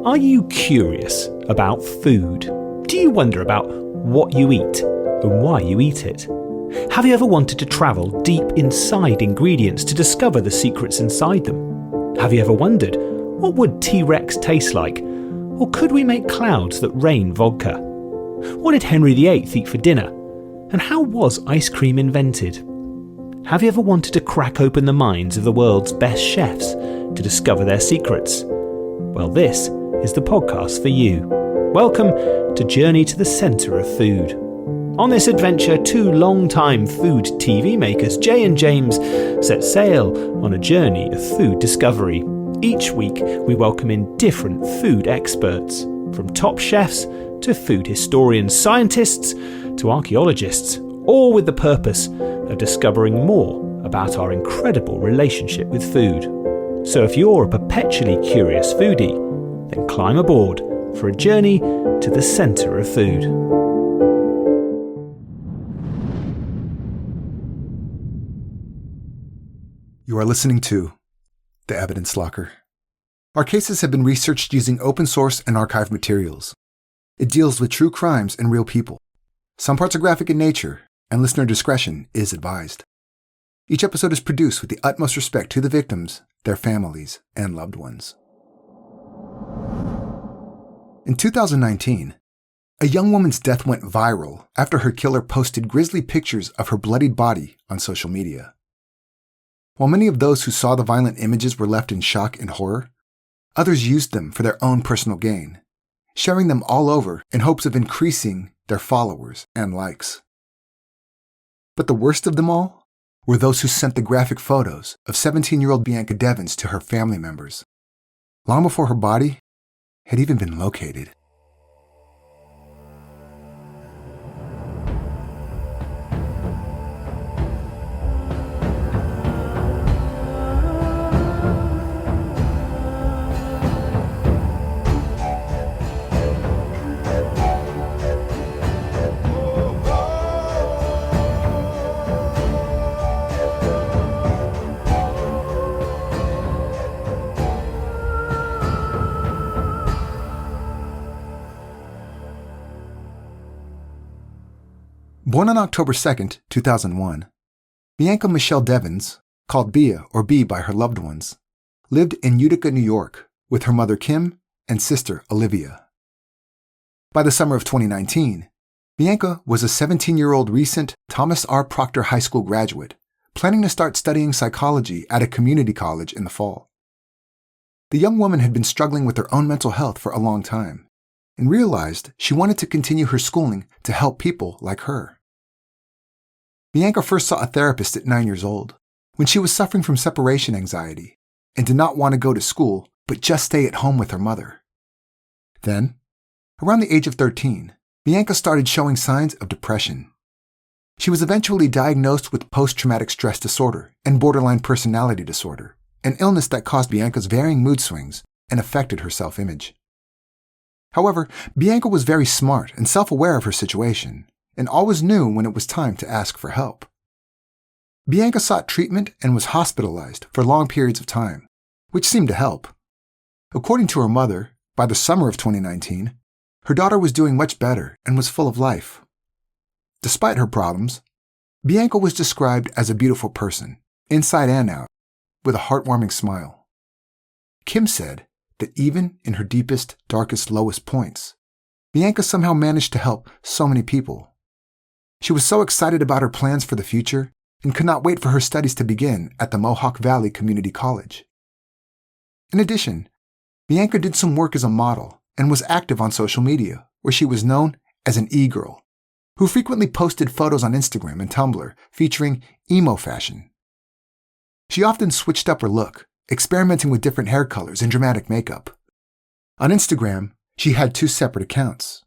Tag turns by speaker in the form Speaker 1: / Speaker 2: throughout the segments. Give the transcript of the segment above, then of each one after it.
Speaker 1: Are you curious about food? Do you wonder about what you eat and why you eat it? Have you ever wanted to travel deep inside ingredients to discover the secrets inside them? Have you ever wondered, what would T-Rex taste like? Or could we make clouds that rain vodka? What did Henry VIII eat for dinner? And how was ice cream invented? Have you ever wanted to crack open the minds of the world's best chefs to discover their secrets? Well, this is the podcast for you. Welcome to Journey to the Centre of Food. On this adventure, two long-time food TV makers, Jay and James, set sail on a journey of food discovery. Each week, we welcome in different food experts, from top chefs to food historians, scientists to archaeologists, all with the purpose of discovering more about our incredible relationship with food. So if you're a perpetually curious foodie, then climb aboard for a journey to the centre of food.
Speaker 2: You are listening to The Evidence Locker. Our cases have been researched using open source and archive materials. It deals with true crimes and real people. Some parts are graphic in nature, and listener discretion is advised. Each episode is produced with the utmost respect to the victims, their families, and loved ones. In 2019, a young woman's death went viral after her killer posted grisly pictures of her bloodied body on social media. While many of those who saw the violent images were left in shock and horror, others used them for their own personal gain, sharing them all over in hopes of increasing their followers and likes. But the worst of them all were those who sent the graphic photos of 17-year-old Bianca Devins to her family members, long before her body had even been located. Born on October 2, 2001, Bianca Michelle Devins, called Bia or B by her loved ones, lived in Utica, New York, with her mother Kim and sister Olivia. By the summer of 2019, Bianca was a 17-year-old recent Thomas R. Proctor High School graduate, planning to start studying psychology at a community college in the fall. The young woman had been struggling with her own mental health for a long time, and realized she wanted to continue her schooling to help people like her. Bianca first saw a therapist at 9 years old, when she was suffering from separation anxiety and did not want to go to school but just stay at home with her mother. Then, around the age of 13, Bianca started showing signs of depression. She was eventually diagnosed with post-traumatic stress disorder and borderline personality disorder, an illness that caused Bianca's varying mood swings and affected her self-image. However, Bianca was very smart and self-aware of her situation, and always knew when it was time to ask for help. Bianca sought treatment and was hospitalized for long periods of time, which seemed to help. According to her mother, by the summer of 2019, her daughter was doing much better and was full of life. Despite her problems, Bianca was described as a beautiful person, inside and out, with a heartwarming smile. Kim said that even in her deepest, darkest, lowest points, Bianca somehow managed to help so many people. She was so excited about her plans for the future and could not wait for her studies to begin at the Mohawk Valley Community College. In addition, Bianca did some work as a model and was active on social media, where she was known as an e-girl, who frequently posted photos on Instagram and Tumblr featuring emo fashion. She often switched up her look, experimenting with different hair colors and dramatic makeup. On Instagram, she had 2 separate accounts.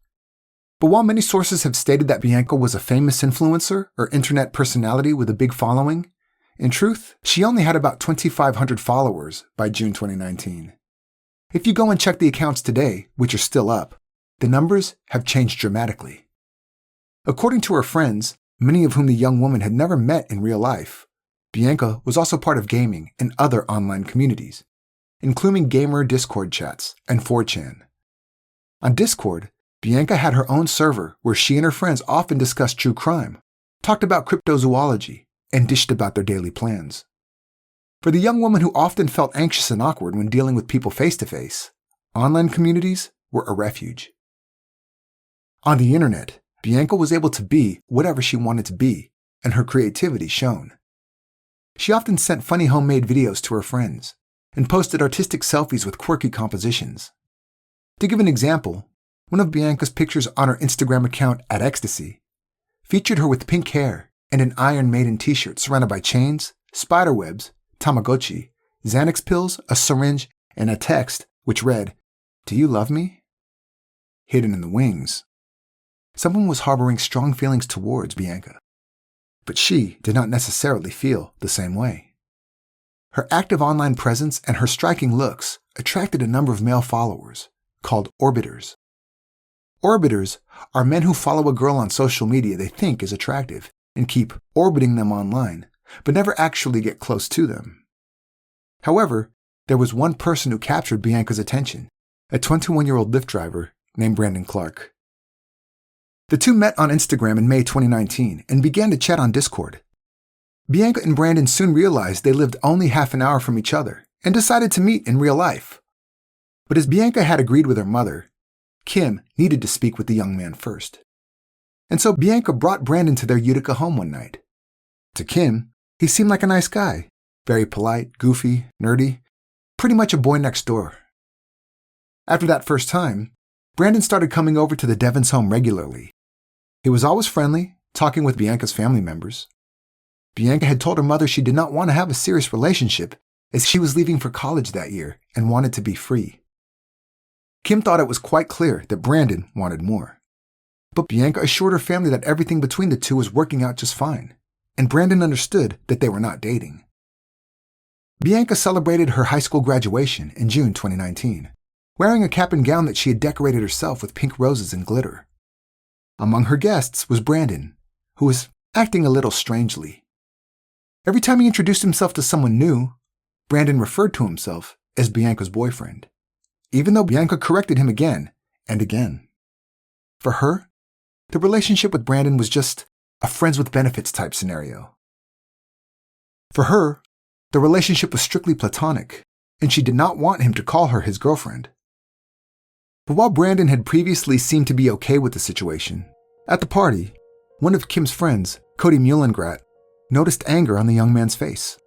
Speaker 2: But while many sources have stated that Bianca was a famous influencer or internet personality with a big following, in truth, she only had about 2,500 followers by June 2019. If you go and check the accounts today, which are still up, the numbers have changed dramatically. According to her friends, many of whom the young woman had never met in real life, Bianca was also part of gaming and other online communities, including gamer Discord chats and 4chan, On Discord, Bianca had her own server where she and her friends often discussed true crime, talked about cryptozoology, and dished about their daily plans. For the young woman who often felt anxious and awkward when dealing with people face-to-face, online communities were a refuge. On the internet, Bianca was able to be whatever she wanted to be, and her creativity shone. She often sent funny homemade videos to her friends and posted artistic selfies with quirky compositions. To give an example, one of Bianca's pictures on her Instagram account @ecstasy featured her with pink hair and an Iron Maiden t-shirt surrounded by chains, spiderwebs, Tamagotchi, Xanax pills, a syringe, and a text which read, "Do you love me?" Hidden in the wings, someone was harboring strong feelings towards Bianca. But she did not necessarily feel the same way. Her active online presence and her striking looks attracted a number of male followers, called orbiters. Orbiters are men who follow a girl on social media they think is attractive and keep orbiting them online, but never actually get close to them. However, there was one person who captured Bianca's attention, a 21-year-old Lyft driver named Brandon Clark. The two met on Instagram in May 2019 and began to chat on Discord. Bianca and Brandon soon realized they lived only half an hour from each other and decided to meet in real life. But as Bianca had agreed with her mother, Kim needed to speak with the young man first. And so Bianca brought Brandon to their Utica home one night. To Kim, he seemed like a nice guy, very polite, goofy, nerdy, pretty much a boy next door. After that first time, Brandon started coming over to the Devins home regularly. He was always friendly, talking with Bianca's family members. Bianca had told her mother she did not want to have a serious relationship as she was leaving for college that year and wanted to be free. Kim thought it was quite clear that Brandon wanted more. But Bianca assured her family that everything between the two was working out just fine, and Brandon understood that they were not dating. Bianca celebrated her high school graduation in June 2019, wearing a cap and gown that she had decorated herself with pink roses and glitter. Among her guests was Brandon, who was acting a little strangely. Every time he introduced himself to someone new, Brandon referred to himself as Bianca's boyfriend, even though Bianca corrected him again and again. For her, the relationship with Brandon was just a friends with benefits type scenario. For her, the relationship was strictly platonic, and she did not want him to call her his girlfriend. But while Brandon had previously seemed to be okay with the situation, at the party, one of Kim's friends, Cody Muhlengrat, noticed anger on the young man's face.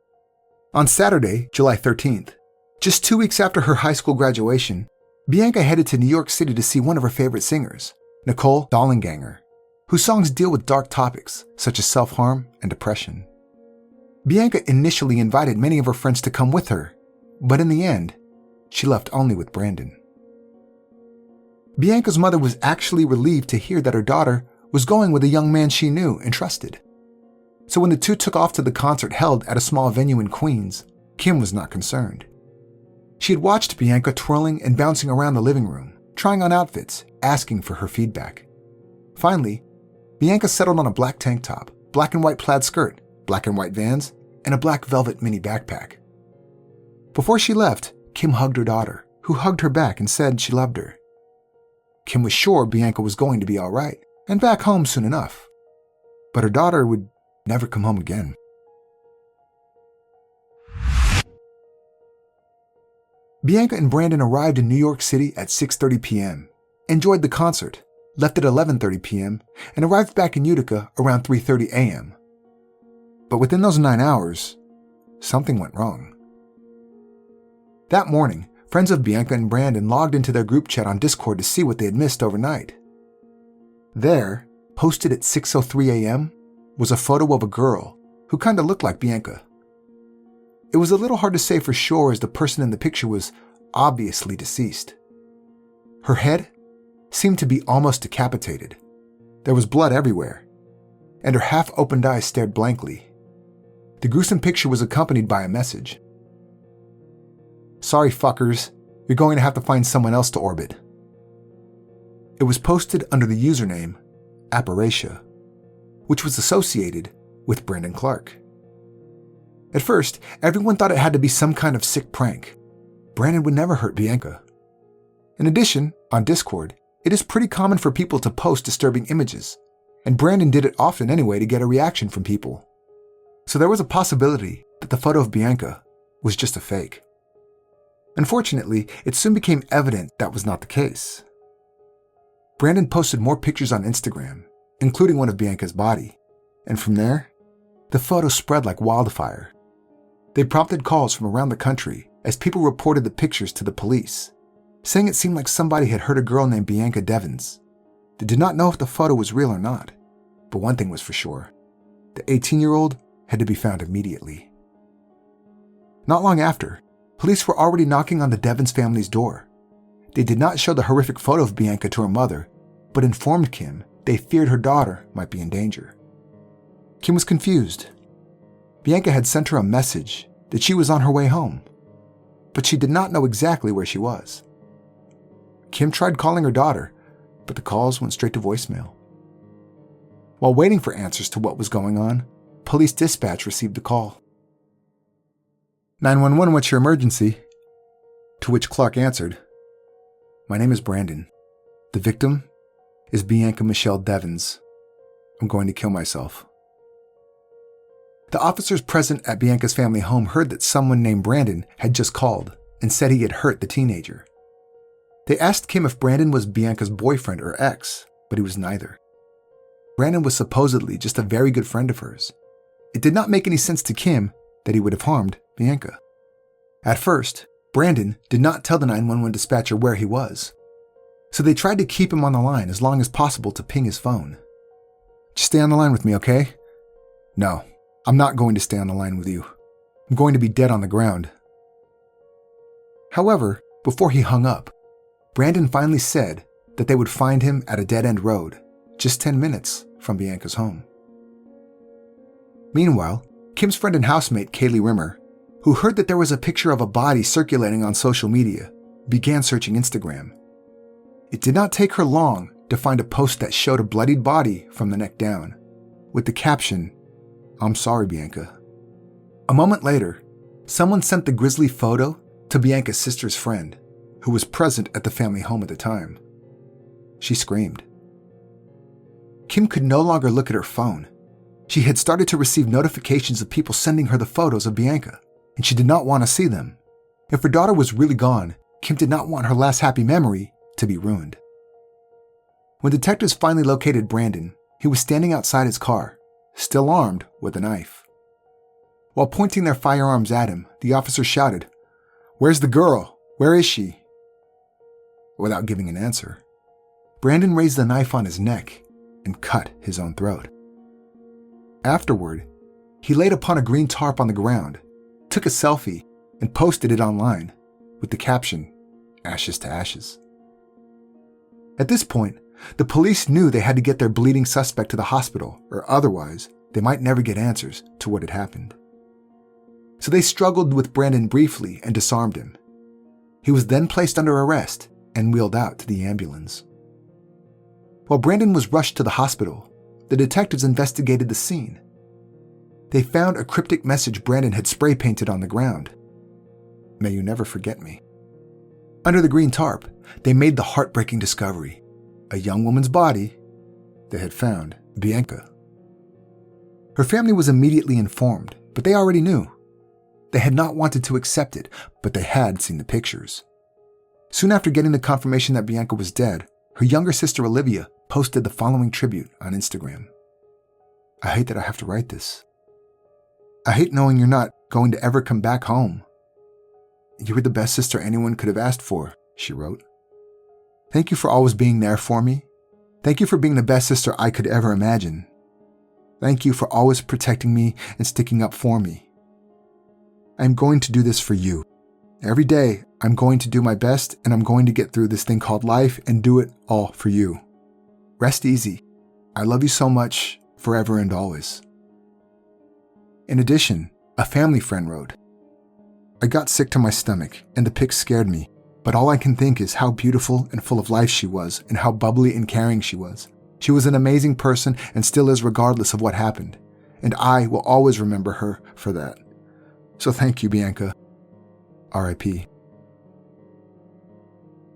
Speaker 2: On Saturday, July 13th, just 2 weeks after her high school graduation, Bianca headed to New York City to see one of her favorite singers, Nicole Dollanganger, whose songs deal with dark topics such as self-harm and depression. Bianca initially invited many of her friends to come with her, but in the end, she left only with Brandon. Bianca's mother was actually relieved to hear that her daughter was going with a young man she knew and trusted. So when the two took off to the concert held at a small venue in Queens, Kim was not concerned. She had watched Bianca twirling and bouncing around the living room, trying on outfits, asking for her feedback. Finally, Bianca settled on a black tank top, black and white plaid skirt, black and white Vans, and a black velvet mini backpack. Before she left, Kim hugged her daughter, who hugged her back and said she loved her. Kim was sure Bianca was going to be all right and back home soon enough. But her daughter would never come home again. Bianca and Brandon arrived in New York City at 6:30 p.m., enjoyed the concert, left at 11:30 p.m., and arrived back in Utica around 3:30 a.m. But within those 9 hours, something went wrong. That morning, friends of Bianca and Brandon logged into their group chat on Discord to see what they had missed overnight. There, posted at 6:03 a.m., was a photo of a girl who kinda looked like Bianca. It was a little hard to say for sure as the person in the picture was obviously deceased. Her head seemed to be almost decapitated. There was blood everywhere, and her half-opened eyes stared blankly. The gruesome picture was accompanied by a message. "Sorry fuckers, you're going to have to find someone else to orbit." It was posted under the username Apparitia, which was associated with Brandon Clark. At first, everyone thought it had to be some kind of sick prank. Brandon would never hurt Bianca. In addition, on Discord, It is pretty common for people to post disturbing images, and Brandon did it often anyway to get a reaction from people. So there was a possibility that the photo of Bianca was just a fake. Unfortunately, it soon became evident that was not the case. Brandon posted more pictures on Instagram, including one of Bianca's body, and from there, the photo spread like wildfire. They prompted calls from around the country as people reported the pictures to the police, saying it seemed like somebody had hurt a girl named Bianca Devins. They did not know if the photo was real or not, but one thing was for sure: the 18-year-old had to be found immediately. Not long after, police were already knocking on the Devins family's door. They did not show the horrific photo of Bianca to her mother, but informed Kim they feared her daughter might be in danger. Kim was confused. Bianca had sent her a message that she was on her way home, but she did not know exactly where she was. Kim tried calling her daughter, but the calls went straight to voicemail. While waiting for answers to what was going on, police dispatch received a call. 911, what's your emergency? To which Clark answered, My name is Brandon. The victim is Bianca Michelle Devins. I'm going to kill myself. The officers present at Bianca's family home heard that someone named Brandon had just called and said he had hurt the teenager. They asked Kim if Brandon was Bianca's boyfriend or ex, but he was neither. Brandon was supposedly just a very good friend of hers. It did not make any sense to Kim that he would have harmed Bianca. At first, Brandon did not tell the 911 dispatcher where he was, so they tried to keep him on the line as long as possible to ping his phone. Just stay on the line with me, okay? No, I'm not going to stay on the line with you. I'm going to be dead on the ground. However, before he hung up, Brandon finally said that they would find him at a dead-end road, just 10 minutes from Bianca's home. Meanwhile, Kim's friend and housemate Kaylee Rimmer, who heard that there was a picture of a body circulating on social media, began searching Instagram. It did not take her long to find a post that showed a bloodied body from the neck down, with the caption, "I'm sorry, Bianca." A moment later, someone sent the grisly photo to Bianca's sister's friend, who was present at the family home at the time. She screamed. Kim could no longer look at her phone. She had started to receive notifications of people sending her the photos of Bianca, and she did not want to see them. If her daughter was really gone, Kim did not want her last happy memory to be ruined. When detectives finally located Brandon, he was standing outside his car, still armed with a knife. While pointing their firearms at him, the officers shouted, "Where's the girl? Where is she?" Without giving an answer, Brandon raised the knife on his neck and cut his own throat. Afterward, he laid upon a green tarp on the ground, took a selfie, and posted it online with the caption, "Ashes to ashes." At this point, the police knew they had to get their bleeding suspect to the hospital, or otherwise they might never get answers to what had happened. So they struggled with Brandon briefly and disarmed him. He was then placed under arrest and wheeled out to the ambulance. While Brandon was rushed to the hospital, the detectives investigated the scene. They found a cryptic message Brandon had spray painted on the ground. "May you never forget me." Under the green tarp, they made the heartbreaking discovery: a young woman's body. They had found Bianca. Her family was immediately informed, but they already knew. They had not wanted to accept it, but they had seen the pictures. Soon after getting the confirmation that Bianca was dead, her younger sister Olivia posted the following tribute on Instagram. "I hate that I have to write this. I hate knowing you're not going to ever come back home. You were the best sister anyone could have asked for," she wrote. "Thank you for always being there for me. Thank you for being the best sister I could ever imagine. Thank you for always protecting me and sticking up for me. I'm going to do this for you. Every day, I'm going to do my best, and I'm going to get through this thing called life and do it all for you. Rest easy. I love you so much, forever and always." In addition, a family friend wrote, "I got sick to my stomach, and the pics scared me, but all I can think is how beautiful and full of life she was, and how bubbly and caring she was. She was an amazing person and still is regardless of what happened, and I will always remember her for that. So thank you, Bianca. R.I.P."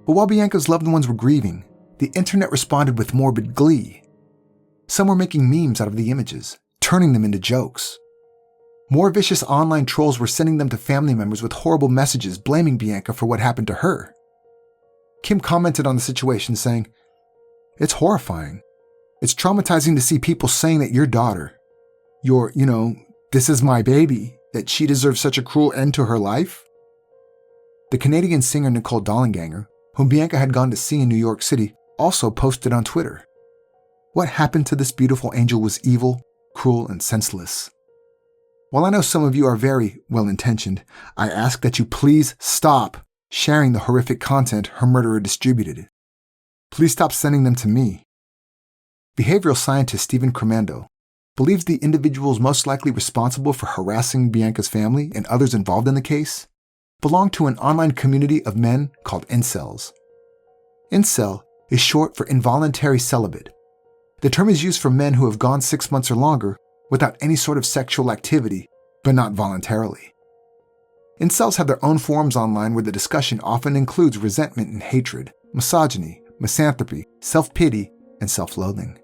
Speaker 2: But while Bianca's loved ones were grieving, the internet responded with morbid glee. Some were making memes out of the images, turning them into jokes. More vicious online trolls were sending them to family members with horrible messages blaming Bianca for what happened to her. Kim commented on the situation saying, "It's horrifying. It's traumatizing to see people saying that your daughter, this is my baby, that she deserves such a cruel end to her life." The Canadian singer Nicole Dollanganger, whom Bianca had gone to see in New York City, also posted on Twitter, "What happened to this beautiful angel was evil, cruel, and senseless. While I know some of you are very well-intentioned, I ask that you please stop sharing the horrific content her murderer distributed. Please stop sending them to me." Behavioral scientist Stephen Cremando believes the individuals most likely responsible for harassing Bianca's family and others involved in the case belong to an online community of men called Incels. Incel is short for involuntary celibate. The term is used for men who have gone 6 months or longer without any sort of sexual activity, but not voluntarily. Incels have their own forums online where the discussion often includes resentment and hatred, misogyny, misanthropy, self-pity, and self-loathing.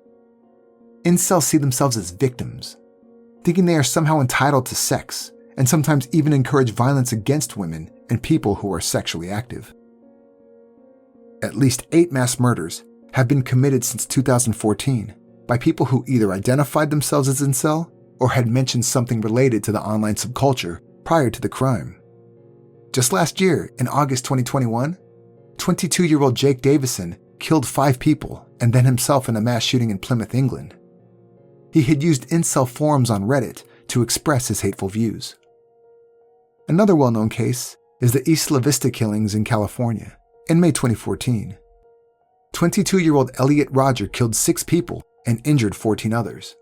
Speaker 2: Incels see themselves as victims, thinking they are somehow entitled to sex, and sometimes even encourage violence against women and people who are sexually active. At least 8 mass murders have been committed since 2014 by people who either identified themselves as incel or had mentioned something related to the online subculture prior to the crime. Just last year, in August 2021, 22-year-old Jake Davison killed 5 people and then himself in a mass shooting in Plymouth, England. He had used incel forums on Reddit to express his hateful views. Another well-known case is the East La Vista killings in California in May 2014. 22-year-old Elliot Roger killed 6 people and injured 14 others.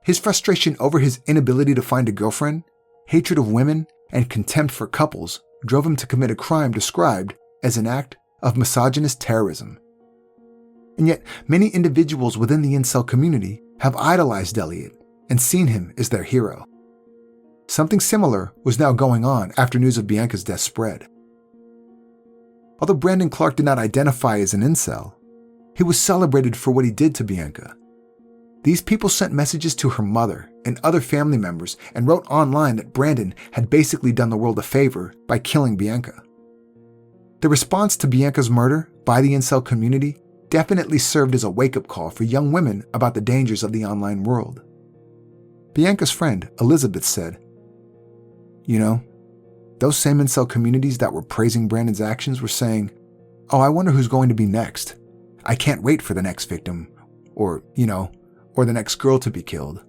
Speaker 2: His frustration over his inability to find a girlfriend, hatred of women, and contempt for couples drove him to commit a crime described as an act of misogynist terrorism. And yet, many individuals within the incel community have idolized Elliot and seen him as their hero. Something similar was now going on after news of Bianca's death spread. Although Brandon Clark did not identify as an incel, he was celebrated for what he did to Bianca. These people sent messages to her mother and other family members and wrote online that Brandon had basically done the world a favor by killing Bianca. The response to Bianca's murder by the incel community definitely served as a wake-up call for young women about the dangers of the online world. Bianca's friend, Elizabeth, said, those same incel communities that were praising Brandon's actions were saying, "Oh, I wonder who's going to be next. I can't wait for the next victim, or the next girl to be killed."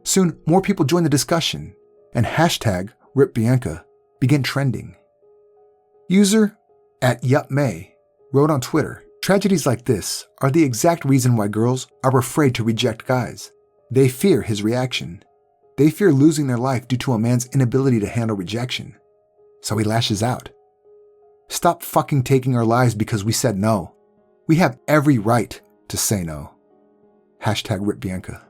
Speaker 2: Soon, more people joined the discussion, and hashtag #RipBianca began trending. User @YupMay wrote on Twitter, "Tragedies like this are the exact reason why girls are afraid to reject guys. They fear his reaction. They fear losing their life due to a man's inability to handle rejection. So he lashes out. Stop fucking taking our lives because we said no. We have every right to say no." Hashtag #RipBianca.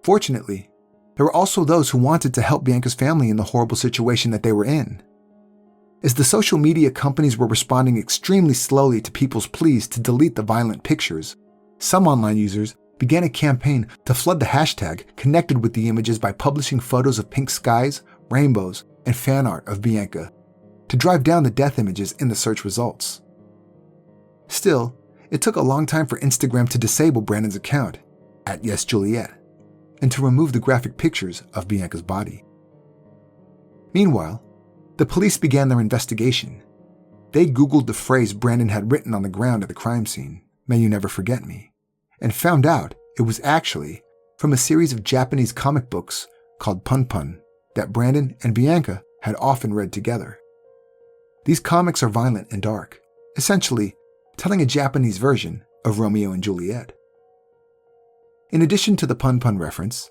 Speaker 2: Fortunately, there were also those who wanted to help Bianca's family in the horrible situation that they were in. As the social media companies were responding extremely slowly to people's pleas to delete the violent pictures, some online users began a campaign to flood the hashtag connected with the images by publishing photos of pink skies, rainbows, and fan art of Bianca to drive down the death images in the search results. Still, it took a long time for Instagram to disable Brandon's account, @YesJuliet, and to remove the graphic pictures of Bianca's body. Meanwhile, the police began their investigation. They Googled the phrase Brandon had written on the ground at the crime scene, "May you never forget me," and found out it was actually from a series of Japanese comic books called Pun Pun that Brandon and Bianca had often read together. These comics are violent and dark, essentially telling a Japanese version of Romeo and Juliet. In addition to the Pun Pun reference,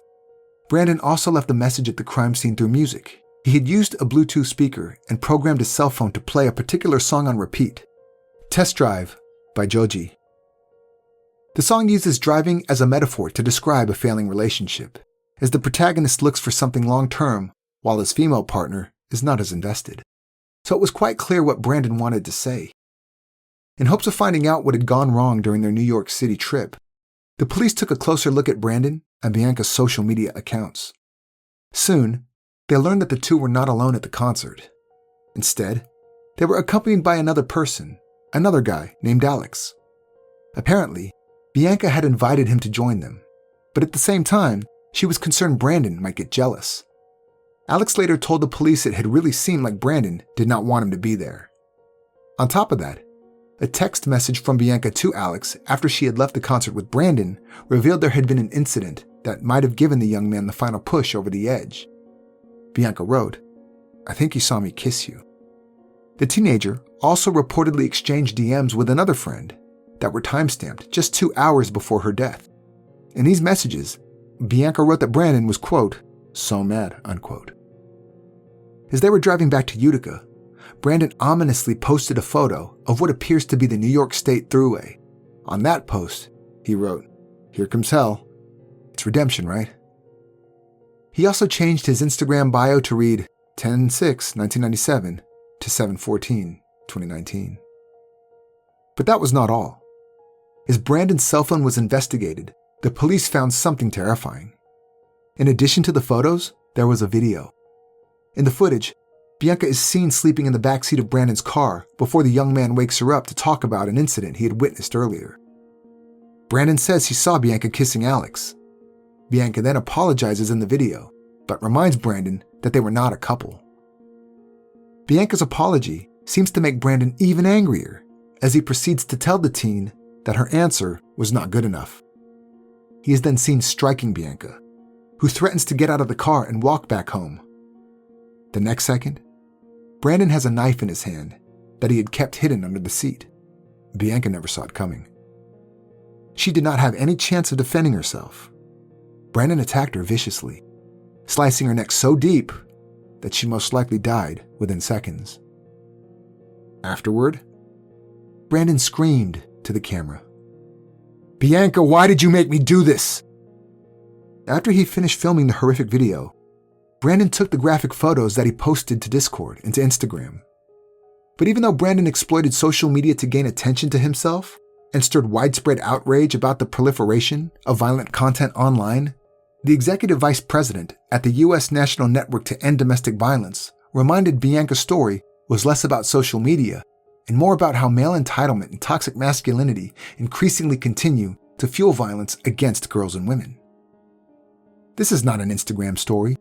Speaker 2: Brandon also left a message at the crime scene through music. He had used a Bluetooth speaker and programmed his cell phone to play a particular song on repeat, Test Drive by Joji. The song uses driving as a metaphor to describe a failing relationship, as the protagonist looks for something long-term while his female partner is not as invested. So it was quite clear what Brandon wanted to say. In hopes of finding out what had gone wrong during their New York City trip, the police took a closer look at Brandon and Bianca's social media accounts. Soon, they learned that the two were not alone at the concert. Instead, they were accompanied by another person, another guy named Alex. Apparently, Bianca had invited him to join them, but at the same time, she was concerned Brandon might get jealous. Alex later told the police it had really seemed like Brandon did not want him to be there. On top of that, a text message from Bianca to Alex after she had left the concert with Brandon revealed there had been an incident that might have given the young man the final push over the edge. Bianca wrote, "I think you saw me kiss you." The teenager also reportedly exchanged DMs with another friend that were timestamped just 2 hours before her death. In these messages, Bianca wrote that Brandon was, quote, "so mad," unquote. As they were driving back to Utica, Brandon ominously posted a photo of what appears to be the New York State Thruway. On that post, he wrote, "Here comes hell. It's redemption, right?" He also changed his Instagram bio to read 10/6/1997 to 7/14/2019. But that was not all. As Brandon's cell phone was investigated, the police found something terrifying. In addition to the photos, there was a video. In the footage, Bianca is seen sleeping in the backseat of Brandon's car before the young man wakes her up to talk about an incident he had witnessed earlier. Brandon says he saw Bianca kissing Alex. Bianca then apologizes in the video, but reminds Brandon that they were not a couple. Bianca's apology seems to make Brandon even angrier as he proceeds to tell the teen that her answer was not good enough. He is then seen striking Bianca, who threatens to get out of the car and walk back home. The next second, Brandon has a knife in his hand that he had kept hidden under the seat. Bianca never saw it coming. She did not have any chance of defending herself. Brandon attacked her viciously, slicing her neck so deep that she most likely died within seconds. Afterward, Brandon screamed to the camera, "Bianca, why did you make me do this?" After he finished filming the horrific video, Brandon took the graphic photos that he posted to Discord and to Instagram. But even though Brandon exploited social media to gain attention to himself and stirred widespread outrage about the proliferation of violent content online, the executive vice president at the U.S. National Network to End Domestic Violence reminded Bianca's story was less about social media and more about how male entitlement and toxic masculinity increasingly continue to fuel violence against girls and women. This is not an Instagram story.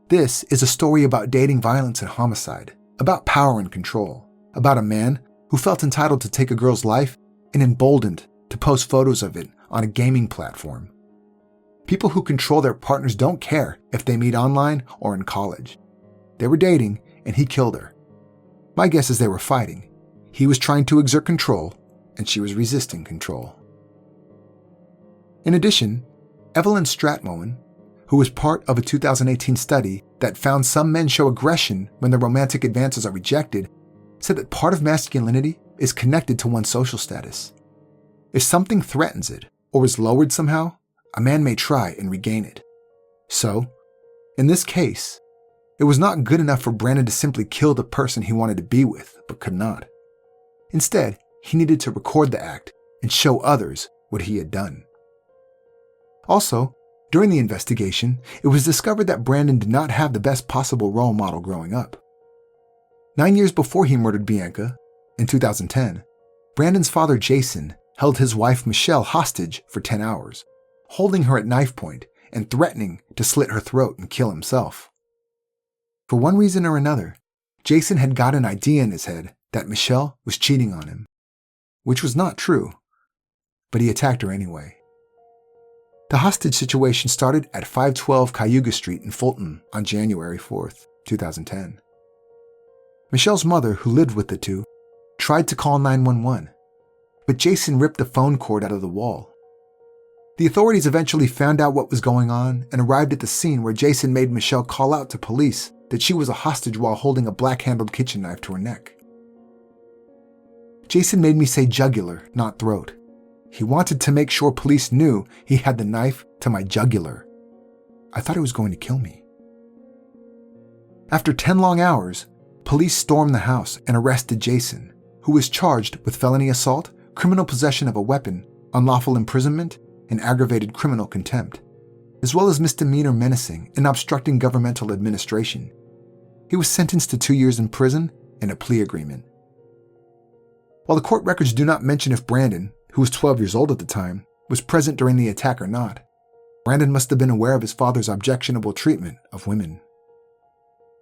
Speaker 2: This is a story about dating violence and homicide, about power and control, about a man who felt entitled to take a girl's life and emboldened to post photos of it on a gaming platform. People who control their partners don't care if they meet online or in college. They were dating and he killed her. My guess is they were fighting. He was trying to exert control and she was resisting control. In addition, Evelyn Stratmoen, who was part of a 2018 study that found some men show aggression when their romantic advances are rejected, said that part of masculinity is connected to one's social status. If something threatens it or is lowered somehow, a man may try and regain it. So, in this case, it was not good enough for Brandon to simply kill the person he wanted to be with, but could not. Instead, he needed to record the act and show others what he had done. Also, during the investigation, it was discovered that Brandon did not have the best possible role model growing up. 9 years before he murdered Bianca, in 2010, Brandon's father Jason held his wife Michelle hostage for 10 hours, holding her at knife point and threatening to slit her throat and kill himself. For one reason or another, Jason had got an idea in his head that Michelle was cheating on him, which was not true, but he attacked her anyway. The hostage situation started at 512 Cayuga Street in Fulton on January 4th, 2010. Michelle's mother, who lived with the two, tried to call 911, but Jason ripped the phone cord out of the wall. The authorities eventually found out what was going on and arrived at the scene where Jason made Michelle call out to police that she was a hostage while holding a black-handled kitchen knife to her neck. Jason made me say jugular, not throat. He wanted to make sure police knew he had the knife to my jugular. I thought he was going to kill me. After 10 long hours, police stormed the house and arrested Jason, who was charged with felony assault, criminal possession of a weapon, unlawful imprisonment, and aggravated criminal contempt, as well as misdemeanor menacing and obstructing governmental administration. He was sentenced to 2 years in prison and a plea agreement. While the court records do not mention if Brandon, who was 12 years old at the time, was present during the attack or not, Brandon must have been aware of his father's objectionable treatment of women.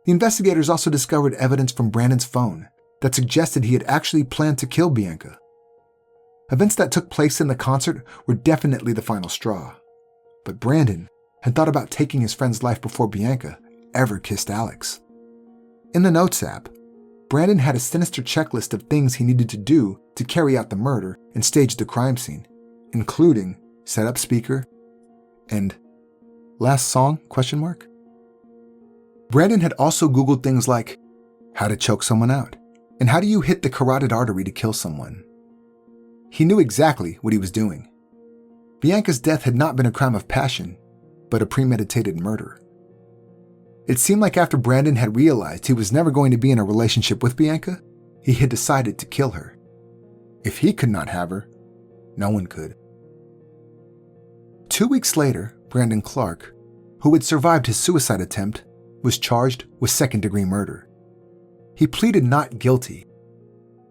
Speaker 2: The investigators also discovered evidence from Brandon's phone that suggested he had actually planned to kill Bianca. Events that took place in the concert were definitely the final straw, but Brandon had thought about taking his friend's life before Bianca ever kissed Alex. In the Notes app, Brandon had a sinister checklist of things he needed to do to carry out the murder and stage the crime scene, including set up speaker and last song? Brandon had also Googled things like how to choke someone out and how do you hit the carotid artery to kill someone. He knew exactly what he was doing. Bianca's death had not been a crime of passion, but a premeditated murder. It seemed like after Brandon had realized he was never going to be in a relationship with Bianca, he had decided to kill her. If he could not have her, no one could. 2 weeks later, Brandon Clark, who had survived his suicide attempt, was charged with second-degree murder. He pleaded not guilty.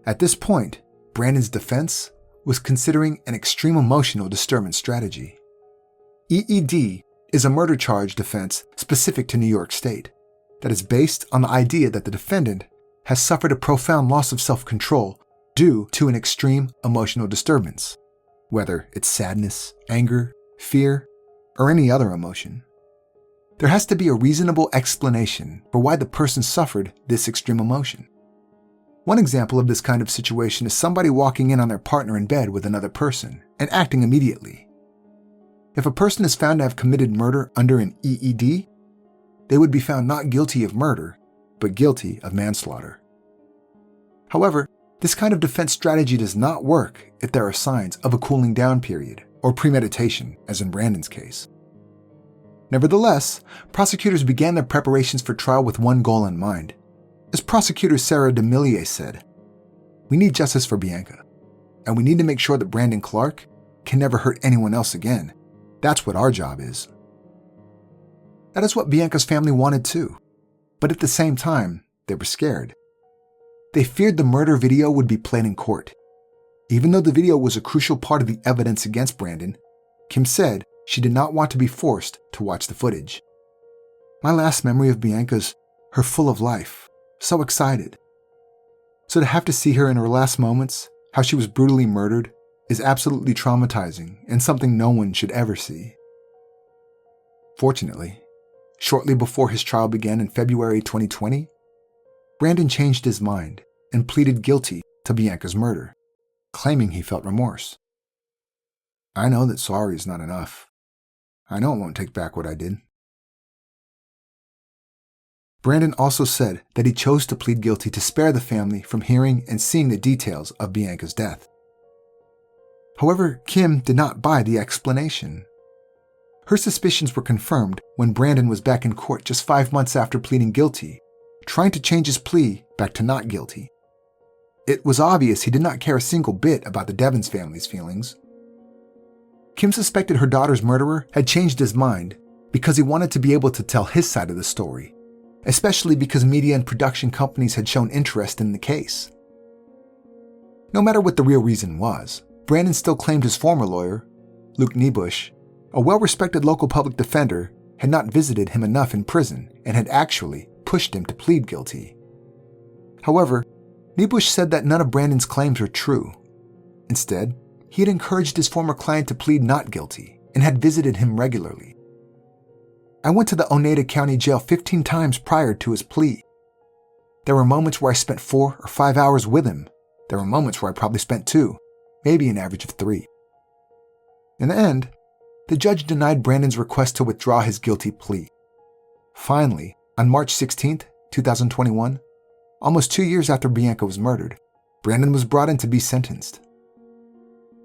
Speaker 2: At this point, Brandon's defense was considering an extreme emotional disturbance strategy. EED is a murder charge defense specific to New York State that is based on the idea that the defendant has suffered a profound loss of self-control due to an extreme emotional disturbance, whether it's sadness, anger, fear, or any other emotion. There has to be a reasonable explanation for why the person suffered this extreme emotion. One example of this kind of situation is somebody walking in on their partner in bed with another person and acting immediately. If a person is found to have committed murder under an EED, they would be found not guilty of murder, but guilty of manslaughter. However, this kind of defense strategy does not work if there are signs of a cooling down period or premeditation, as in Brandon's case. Nevertheless, prosecutors began their preparations for trial with one goal in mind. As prosecutor Sarah DeMillier said, "We need justice for Bianca, and we need to make sure that Brandon Clark can never hurt anyone else again. That's what our job is." That is what Bianca's family wanted too, but at the same time, they were scared. They feared the murder video would be played in court. Even though the video was a crucial part of the evidence against Brandon, Kim said she did not want to be forced to watch the footage. "My last memory of Bianca's her full of life, so excited. So to have to see her in her last moments, how she was brutally murdered, is absolutely traumatizing and something no one should ever see." Fortunately, shortly before his trial began in February 2020, Brandon changed his mind and pleaded guilty to Bianca's murder, claiming he felt remorse. "I know that sorry is not enough. I know it won't take back what I did." Brandon also said that he chose to plead guilty to spare the family from hearing and seeing the details of Bianca's death. However, Kim did not buy the explanation. Her suspicions were confirmed when Brandon was back in court just 5 months after pleading guilty, trying to change his plea back to not guilty. It was obvious he did not care a single bit about the Devins family's feelings. Kim suspected her daughter's murderer had changed his mind because he wanted to be able to tell his side of the story, especially because media and production companies had shown interest in the case. No matter what the real reason was, Brandon still claimed his former lawyer, Luke Niebusch, a well-respected local public defender, had not visited him enough in prison and had actually pushed him to plead guilty. However, Niebusch said that none of Brandon's claims were true. Instead, he had encouraged his former client to plead not guilty and had visited him regularly. "I went to the Oneida County Jail 15 times prior to his plea. There were moments where I spent 4 or 5 hours with him. There were moments where I probably spent 2, maybe an average of 3. In the end, the judge denied Brandon's request to withdraw his guilty plea. Finally, on March 16, 2021, almost 2 years after Bianca was murdered, Brandon was brought in to be sentenced.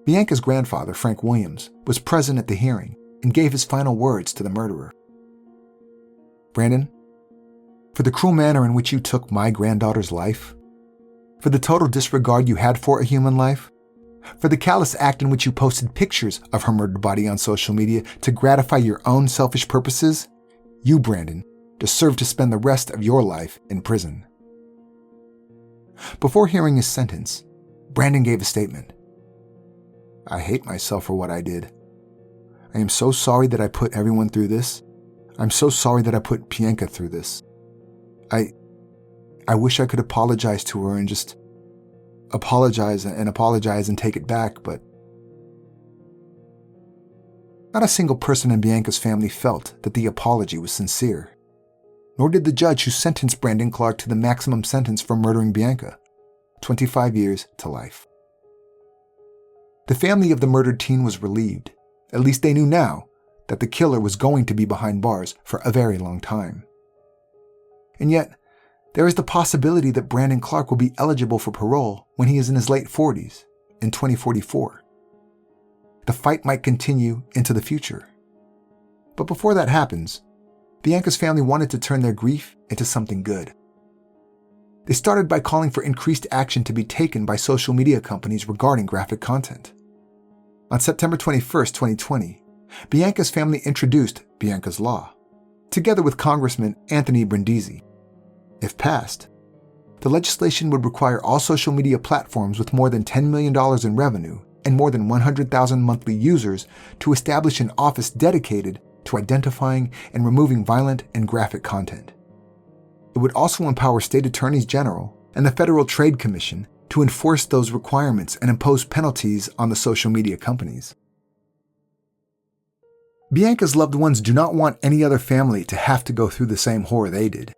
Speaker 2: Bianca's grandfather, Frank Williams, was present at the hearing and gave his final words to the murderer. "Brandon, for the cruel manner in which you took my granddaughter's life, For the total disregard you had for a human life? For the callous act in which you posted pictures of her murdered body on social media to gratify your own selfish purposes? You, Brandon, deserve to spend the rest of your life in prison. Before hearing his sentence, Brandon gave a statement. I hate myself for what I did. I am so sorry that I put everyone through this. I'm so sorry that I put Bianca through this. I wish I could apologize to her and just apologize and take it back, but not a single person in Bianca's family felt that the apology was sincere. Nor did the judge who sentenced Brandon Clark to the maximum sentence for murdering Bianca, 25 years to life. The family of the murdered teen was relieved. At least they knew now that the killer was going to be behind bars for a very long time. And yet, there is the possibility that Brandon Clark will be eligible for parole when he is in his late 40s, in 2044. The fight might continue into the future. But before that happens, Bianca's family wanted to turn their grief into something good. They started by calling for increased action to be taken by social media companies regarding graphic content. On September 21, 2020, Bianca's family introduced Bianca's Law, together with Congressman Anthony Brindisi. If passed, the legislation would require all social media platforms with more than $10 million in revenue and more than 100,000 monthly users to establish an office dedicated to identifying and removing violent and graphic content. It would also empower state attorneys general and the Federal Trade Commission to enforce those requirements and impose penalties on the social media companies. Bianca's loved ones do not want any other family to have to go through the same horror they did.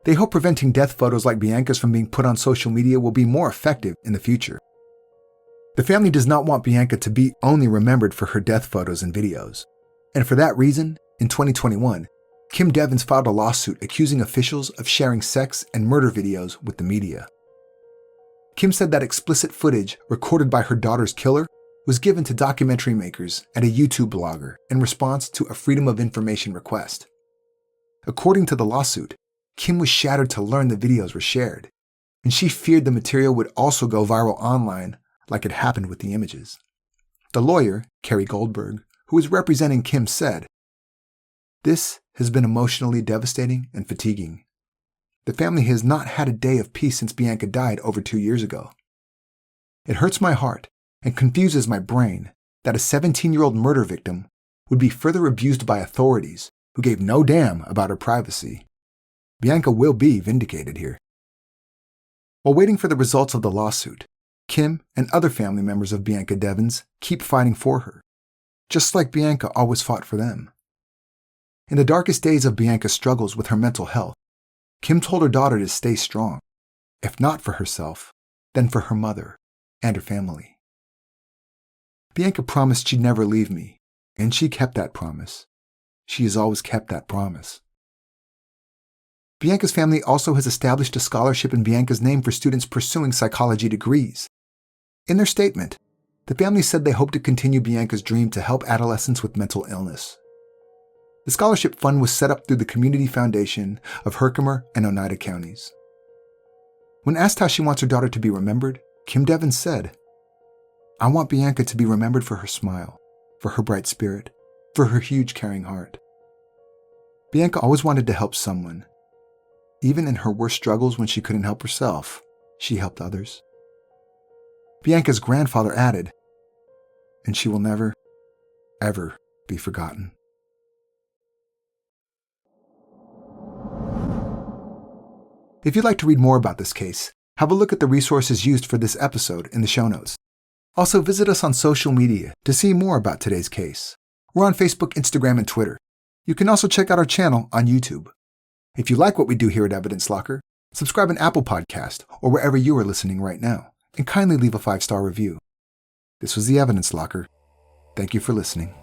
Speaker 2: They hope preventing death photos like Bianca's from being put on social media will be more effective in the future. The family does not want Bianca to be only remembered for her death photos and videos. And for that reason, in 2021, Kim Devins filed a lawsuit accusing officials of sharing sex and murder videos with the media. Kim said that explicit footage recorded by her daughter's killer was given to documentary makers and a YouTube blogger in response to a Freedom of Information request. According to the lawsuit, Kim was shattered to learn the videos were shared, and she feared the material would also go viral online like it happened with the images. The lawyer, Carrie Goldberg, who was representing Kim, said, "This has been emotionally devastating and fatiguing. The family has not had a day of peace since Bianca died over 2 years ago. It hurts my heart and confuses my brain that a 17-year-old murder victim would be further abused by authorities who gave no damn about her privacy. Bianca will be vindicated here." While waiting for the results of the lawsuit, Kim and other family members of Bianca Devins keep fighting for her, just like Bianca always fought for them. In the darkest days of Bianca's struggles with her mental health, Kim told her daughter to stay strong, if not for herself, then for her mother and her family. Bianca promised she'd never leave me, and she kept that promise. She has always kept that promise. Bianca's family also has established a scholarship in Bianca's name for students pursuing psychology degrees. In their statement, the family said they hope to continue Bianca's dream to help adolescents with mental illness. The scholarship fund was set up through the Community Foundation of Herkimer and Oneida counties. When asked how she wants her daughter to be remembered, Kim Devins said, "I want Bianca to be remembered for her smile, for her bright spirit, for her huge caring heart. Bianca always wanted to help someone. Even in her worst struggles when she couldn't help herself, she helped others." Bianca's grandfather added, "And she will never, ever be forgotten." If you'd like to read more about this case, have a look at the resources used for this episode in the show notes. Also, visit us on social media to see more about today's case. We're on Facebook, Instagram, and Twitter. You can also check out our channel on YouTube. If you like what we do here at Evidence Locker, subscribe on Apple Podcast or wherever you are listening right now, and kindly leave a 5-star review. This was the Evidence Locker. Thank you for listening.